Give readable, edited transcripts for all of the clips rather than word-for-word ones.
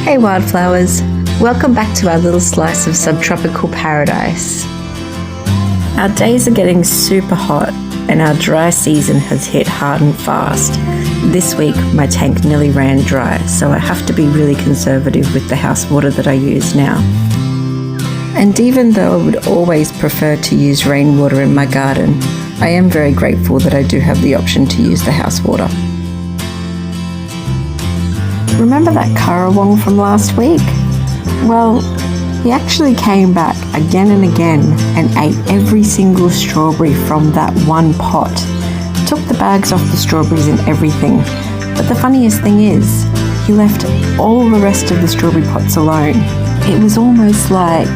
Hey wildflowers, welcome back to our little slice of subtropical paradise. Our days are getting super hot and our dry season has hit hard and fast. This week my tank nearly ran dry, so I have to be really conservative with the house water that I use now. And even though I would always prefer to use rainwater in my garden, I am very grateful that I do have the option to use the house water. Remember that currawong from last week? Well, he actually came back again and again and ate every single strawberry from that one pot. Took the bags off the strawberries and everything. But the funniest thing is, he left all the rest of the strawberry pots alone. It was almost like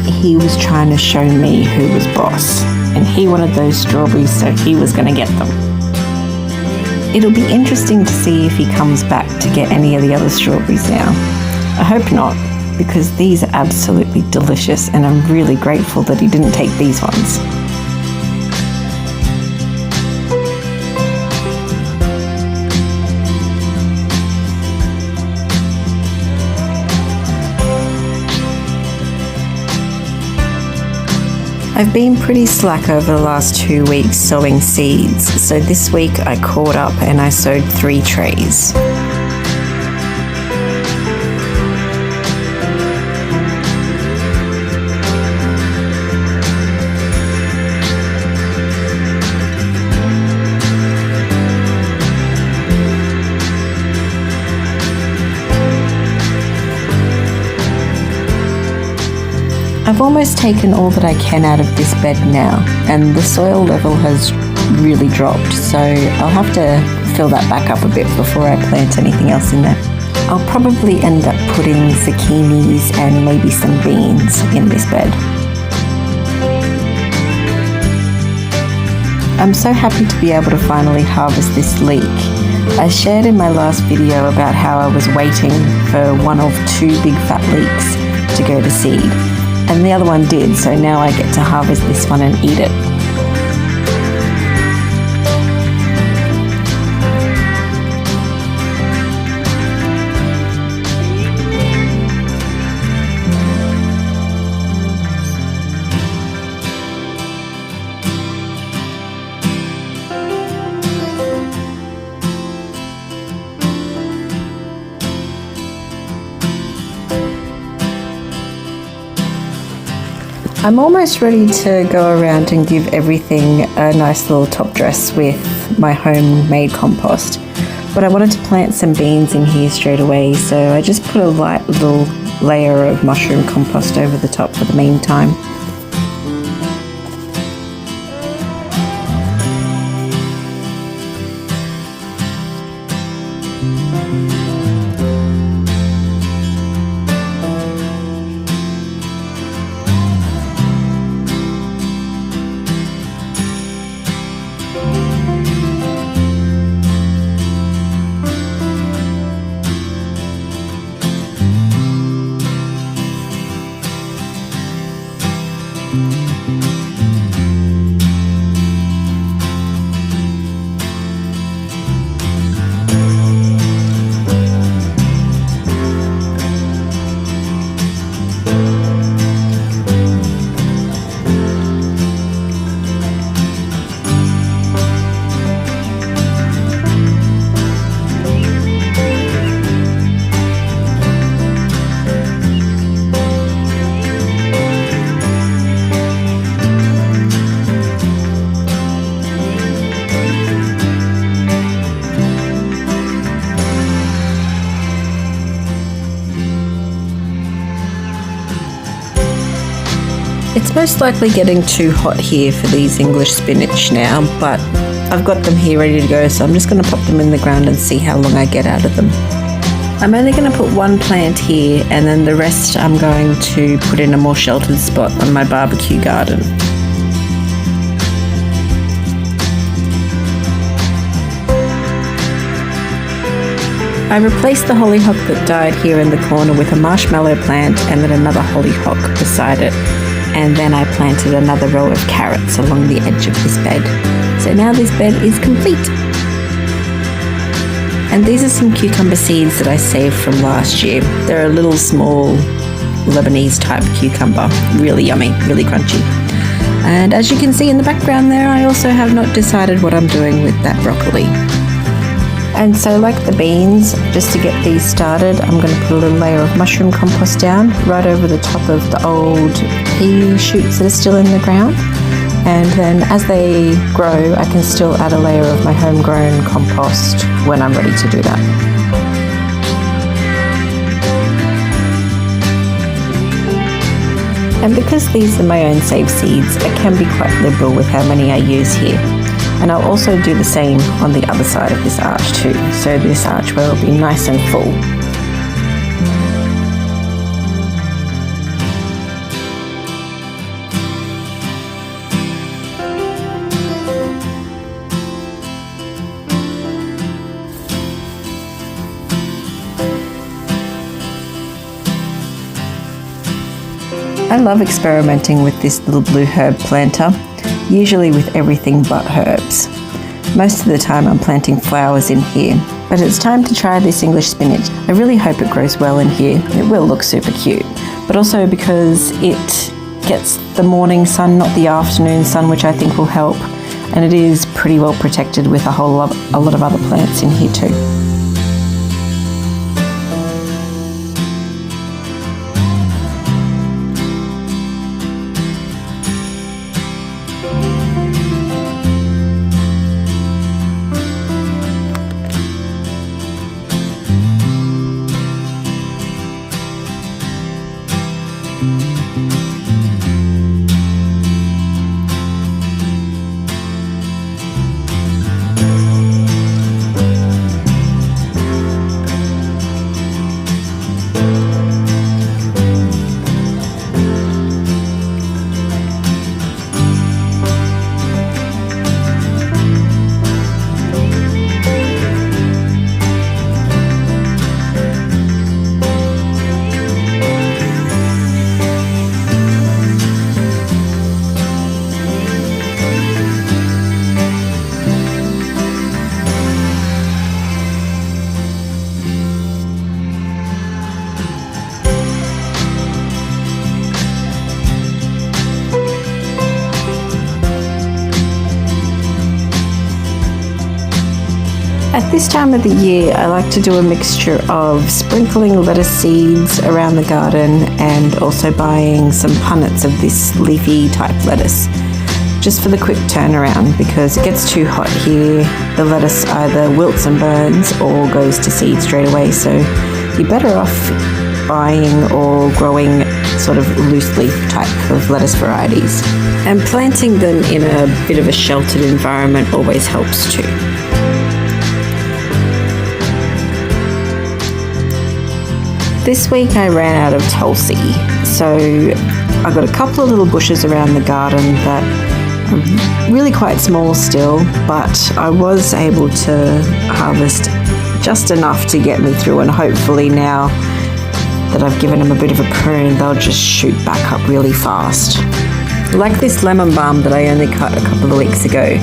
he was trying to show me who was boss, and he wanted those strawberries, so he was going to get them. It'll be interesting to see if he comes back to get any of the other strawberries now. I hope not, because these are absolutely delicious and I'm really grateful that he didn't take these ones. I've been pretty slack over the last 2 weeks sowing seeds, so this week I caught up and I sowed 3 trays. I've almost taken all that I can out of this bed now, and the soil level has really dropped, so I'll have to fill that back up a bit before I plant anything else in there. I'll probably end up putting zucchinis and maybe some beans in this bed. I'm so happy to be able to finally harvest this leek. I shared in my last video about how I was waiting for one of 2 big fat leeks to go to seed. And the other one did, so now I get to harvest this one and eat it. I'm almost ready to go around and give everything a nice little top dress with my homemade compost. But I wanted to plant some beans in here straight away, so I just put a light little layer of mushroom compost over the top for the meantime. It's most likely getting too hot here for these English spinach now, but I've got them here ready to go, so I'm just going to pop them in the ground and see how long I get out of them. I'm only going to put 1 plant here, and then the rest I'm going to put in a more sheltered spot on my barbecue garden. I replaced the hollyhock that died here in the corner with a marshmallow plant and then another hollyhock beside it. And then I planted another row of carrots along the edge of this bed. So now this bed is complete. And these are some cucumber seeds that I saved from last year. They're a little small Lebanese type cucumber, really yummy, really crunchy. And as you can see in the background there, I also have not decided what I'm doing with that broccoli. And so like the beans, just to get these started, I'm going to put a little layer of mushroom compost down right over the top of the old pea shoots that are still in the ground. And then as they grow, I can still add a layer of my homegrown compost when I'm ready to do that. And because these are my own saved seeds, I can be quite liberal with how many I use here. And I'll also do the same on the other side of this arch too, so this archway will be nice and full. I love experimenting with this little blue herb planter, usually with everything but herbs. Most of the time I'm planting flowers in here, but it's time to try this English spinach. I really hope it grows well in here. It will look super cute, but also because it gets the morning sun, not the afternoon sun, which I think will help. And it is pretty well protected with a lot of other plants in here too. At this time of the year, I like to do a mixture of sprinkling lettuce seeds around the garden and also buying some punnets of this leafy type lettuce, just for the quick turnaround because it gets too hot here. The lettuce either wilts and burns or goes to seed straight away, so you're better off buying or growing sort of loose leaf type of lettuce varieties. And planting them in a bit of a sheltered environment always helps too. This week I ran out of tulsi, so I got a couple of little bushes around the garden that are really quite small still, but I was able to harvest just enough to get me through, and hopefully now that I've given them a bit of a prune, they'll just shoot back up really fast. Like this lemon balm that I only cut a couple of weeks ago.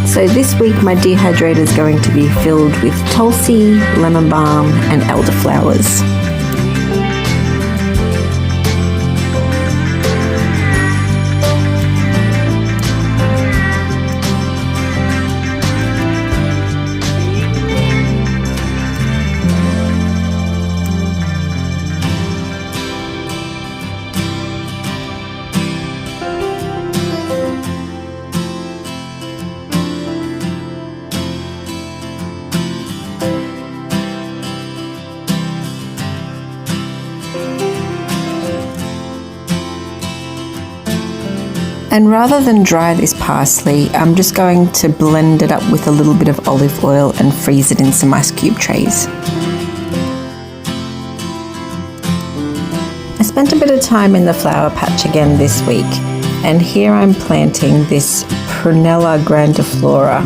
So this week my dehydrator is going to be filled with tulsi, lemon balm and elderflowers. And rather than dry this parsley, I'm just going to blend it up with a little bit of olive oil and freeze it in some ice cube trays. I spent a bit of time in the flower patch again this week, and here I'm planting this Prunella grandiflora.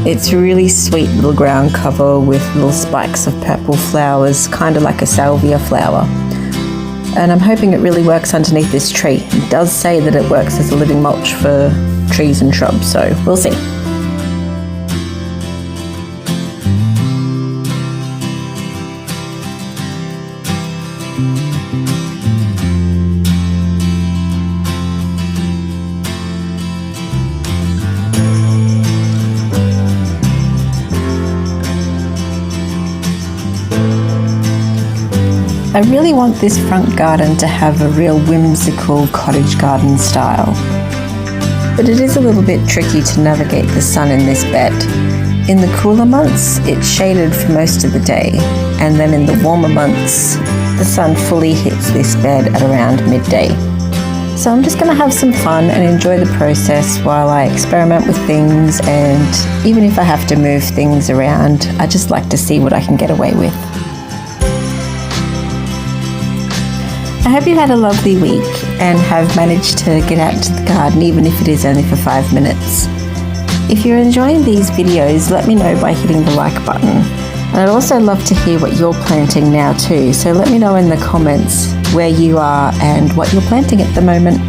It's a really sweet little ground cover with little spikes of purple flowers, kind of like a salvia flower. And I'm hoping it really works underneath this tree. It does say that it works as a living mulch for trees and shrubs, so we'll see. I really want this front garden to have a real whimsical cottage garden style. But it is a little bit tricky to navigate the sun in this bed. In the cooler months, it's shaded for most of the day, and then in the warmer months, the sun fully hits this bed at around midday. So I'm just going to have some fun and enjoy the process while I experiment with things, and even if I have to move things around, I just like to see what I can get away with. I hope you had a lovely week and have managed to get out into the garden, even if it is only for 5 minutes. If you're enjoying these videos, let me know by hitting the like button. And I'd also love to hear what you're planting now too, so let me know in the comments where you are and what you're planting at the moment.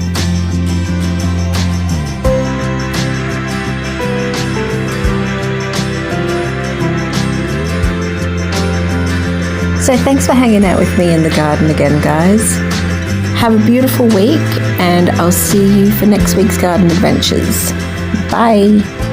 So thanks for hanging out with me in the garden again, guys. Have a beautiful week, and I'll see you for next week's garden adventures. Bye.